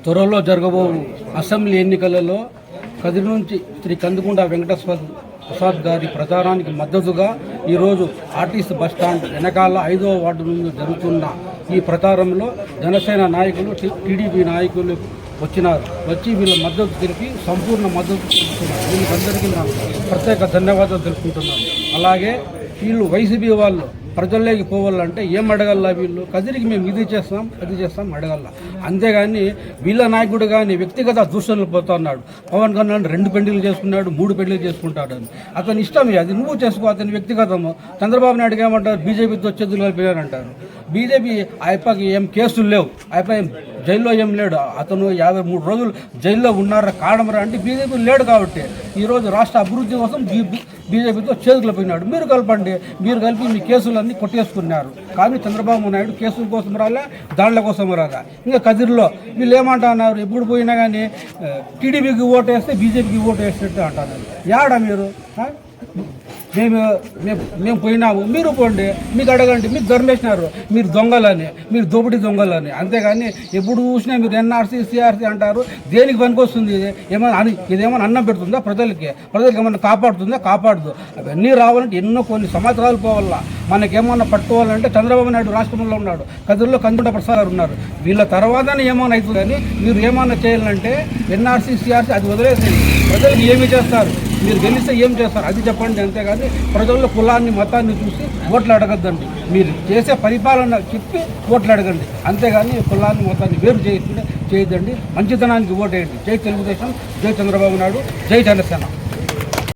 త్వరలో జరగబో అసెంబ్లీ ఎన్నికలలో కదిరి నుంచి శ్రీ కందుకుంట వెంకటేశ్వర ప్రసాద్ గారి ప్రచారానికి మద్దతుగా ఈరోజు ఆర్టీసీ బస్టాండ్ వెనకాల 5వ వార్డు నుండి జరుగుతున్న ఈ ప్రచారంలో జనసేన నాయకులు టీడీపీ నాయకులు వచ్చి వీళ్ళ మద్దతు తెలిపి సంపూర్ణ మద్దతు తెలుపుతున్నారు. వీళ్ళందరికీ నా ప్రత్యేక ధన్యవాదాలు తెలుపుకుంటున్నాను. అలాగే వీళ్ళు వైసీపీ వాళ్ళు ప్రజల్లోకి పోవాలంటే ఏం అడగల్లా, వీళ్ళు కదిరికి మేము ఇది చేస్తాం అది చేస్తాం అడగల్లా. అంతేగాని వీళ్ళ నాయకుడు కానీ వ్యక్తిగత దూషణలు పోతున్నాడు. పవన్ కళ్యాణ్ 2 పెళ్లిళ్ళు చేసుకున్నాడు, 3 పెళ్లిళ్ళు చేసుకుంటాడు అని అతని ఇష్టమే, అది నువ్వు చేసుకో, అతని వ్యక్తిగతము. చంద్రబాబు నాయుడు ఏమంటారు, బీజేపీతో చేతులు కలిపారంటారు. బీజేపీ ఆయప్పకి ఏం కేసులు లేవు, ఆయప్ప జైల్లో ఏం లేడు. అతను 53 రోజులు జైల్లో ఉన్నారా కాడమరా అంటే బీజేపీ లేడు. కాబట్టి ఈరోజు రాష్ట్ర అభివృద్ధి కోసం బీజేపీతో చేతులు పోయినాడు. మీరు కలపండి, మీరు కలిపి మీ కేసులన్నీ కొట్టేసుకున్నారు. కానీ చంద్రబాబు నాయుడు కేసుల కోసం రాలే, దాండ్ల కోసం రాలే. ఇంకా కదిరిలో వీళ్ళు ఏమంటున్నారు, ఎప్పుడు పోయినా కానీ టీడీపీకి ఓటు వేస్తే బీజేపీకి ఓటు వేసినట్టు అంటున్నారు. యాడా మీరు మేము పోయినాము, మీరు పోండి, మీకు అడగండి, మీకు ధర్మేసినారు, మీరు దొంగలని, మీరు దోపిడీ దొంగలని. అంతేగాని ఎప్పుడు చూసినా మీరు ఎన్ఆర్సీ సిఆర్సీ అంటారు. దేనికి పనికొస్తుంది ఇది? ఇదేమన్నా అన్నం పెడుతుందా ప్రజలకి ఏమన్నా కాపాడుతుందా? కాపాడదు. అవన్నీ రావాలంటే కొన్ని సంవత్సరాలు పోవాలా. మనకేమన్నా పట్టుకోవాలంటే చంద్రబాబు నాయుడు రాష్ట్రంలో ఉన్నాడు, కదిరిలో కందుకుంట ప్రసాద్ గారు ఉన్నారు. వీళ్ళ తర్వాతనే ఏమైనా అవుతుంది. కానీ మీరు ఏమన్నా చేయాలంటే ఎన్ఆర్సీ సిఆర్సీ అది వదిలేసి ప్రజలకు ఏమి చేస్తారు, మీరు గెలిస్తే ఏం చేస్తారు అది చెప్పండి. అంతేగాని ప్రజల్లో కులాన్ని మతాన్ని చూసి ఓట్లు అడగద్దండి. మీరు చేసే పరిపాలన చెప్పి ఓట్లు అడగండి. అంతేగాని కులాన్ని మతాన్ని వేరు చేయద్దండి. మంచితనానికి ఓటేయండి. జై తెలుగుదేశం, జై చంద్రబాబు నాయుడు, జై జనసేన.